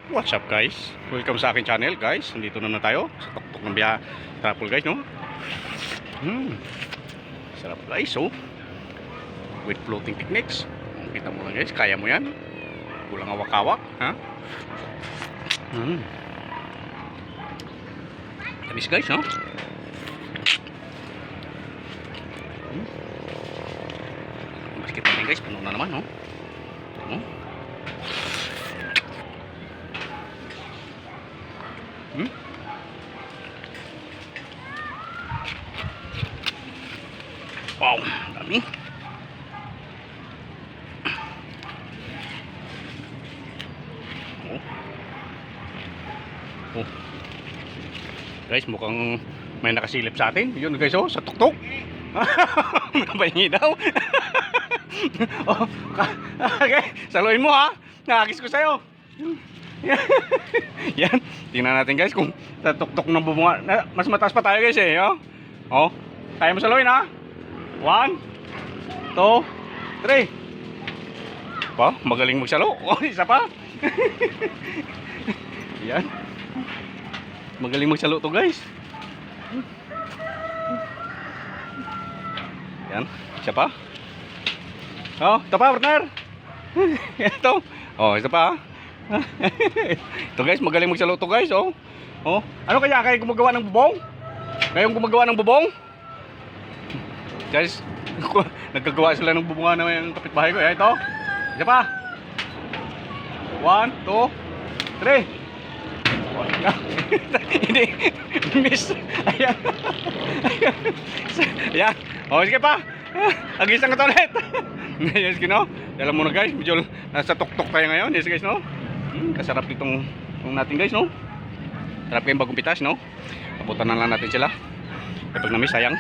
What's up guys? Welcome sa akin channel guys. Nandito na tayo sa tuktok ng biya travel guys, no? Sarap guys, oh. With floating techniques. Kita mo lang guys, kaya mo yan. Kulang awak-awak, ha? Tamis guys, no? Basket natin guys, puno na naman, no? Wow, dami. Oh. Guys, mukhang may nakasilip sa atin. Yun guys, oh, sa tuktok. Pahingi daw. Oh, okay, saluhin mo ha. Nakakis ko sa'yo. Yan, tingnan natin guys kung sa tuktok ng bubunga. Mas mataas pa tayo guys eh, oh. Oh, kaya mo saluhin ha. 1, 2, 3. Pa, magaling magsalo. Oh, isa pa. Yan. Magaling magsalo to guys. Yan, isa pa. Oh, ito pa partner. Ito. Oh, isa pa. Ito guys, magaling magsalo to guys, oh. Oh, ano kaya kayo gumagawa ng bubong? Ngayong gumagawa ng bubong? Guys, nagkagawa sila ng bubunga na yung kapitbahay ko. Ito. Isa pa. 1, 2, 3. Hindi. Miss. Ayan. Ayan. O, sige pa. Agisang ka to ulit. Yes, no? Alam mo na guys, medyo nasa tuktok tayo ngayon. Yes guys, no? Kasarap itong natin guys, no? Sarap kayong bagong pitas, no? Kaputan na lang natin sila. Kapag na-miss, sayang.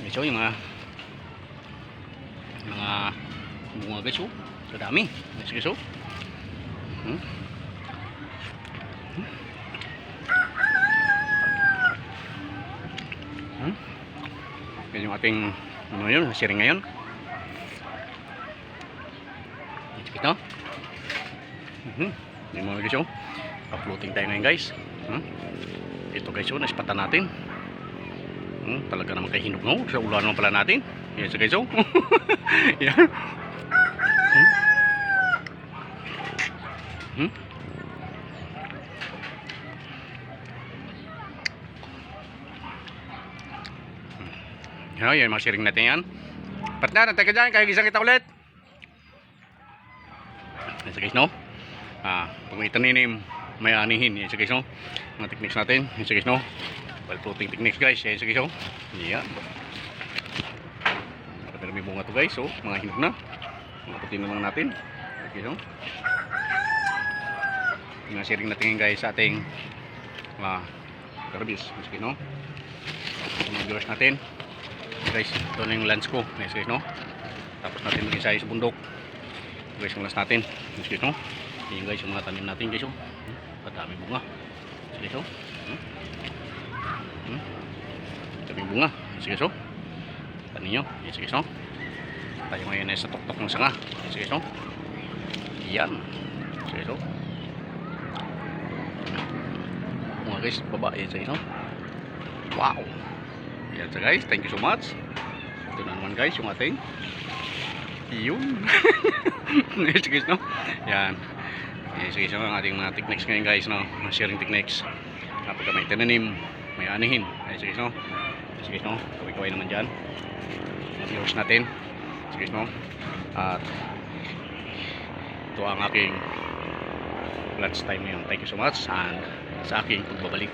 So yung mga bunga guys, oh. Kadami. Guys, oh. Yan yung ating ano yun, sharing ngayon. Ito. Yung mga guys, oh. Uploading tayo ngayon guys. Ito guys, oh, naspatan natin. Talaga naman kay hinog, no? Sa ulan naman pala natin. Yan guys, oh. Yan. Yan, mga sharing natin yan. Partner, antay ka dyan, kaya gisang kita ulit. Yan guys, no? Pag may itaninim, may anihin. Yan guys, no? Mga techniques natin. Yan guys, no? Well, floating techniques guys. Yan guys, no? Yan. Pero may bunga to guys, so mga hinog na. Mga puti na lang natin. Yan guys, no? Mga sharing natin guys sa ating karbis. Yan guys, no? Mga viewers natin. Guys, ito na yung lunch ko. Yes guys, no? Tapos natin mag-isayos sa bundok. Guys, yung lunch natin. Yes guys, no? Yan guys, yung mga tanim natin guys, oh. Padami bunga. Yes guys, oh. Daming bunga. Yes guys, oh. Tanin nyo. Yes guys, no? Tayo ngayon ay sa tuktok ng sanga. Yes guys, no? Yan. Yes guys, oh. Bunga guys, baba. Yes guys, no? Wow. Yan so guys, thank you so much. Ito na naman guys yung ating yun. Yes guys, no? Yan. Yes guys, ang ating mga techniques ngayon guys, no? Mga sharing techniques. Kapag may tinanim, may anihin. Yes guys, no? Yes guys, no? Kaway-kaway naman dyan. Mga viewers natin. Yes guys, no? At ito ang aking lunch time ngayon. Thank you so much and sa aking pagbabalik.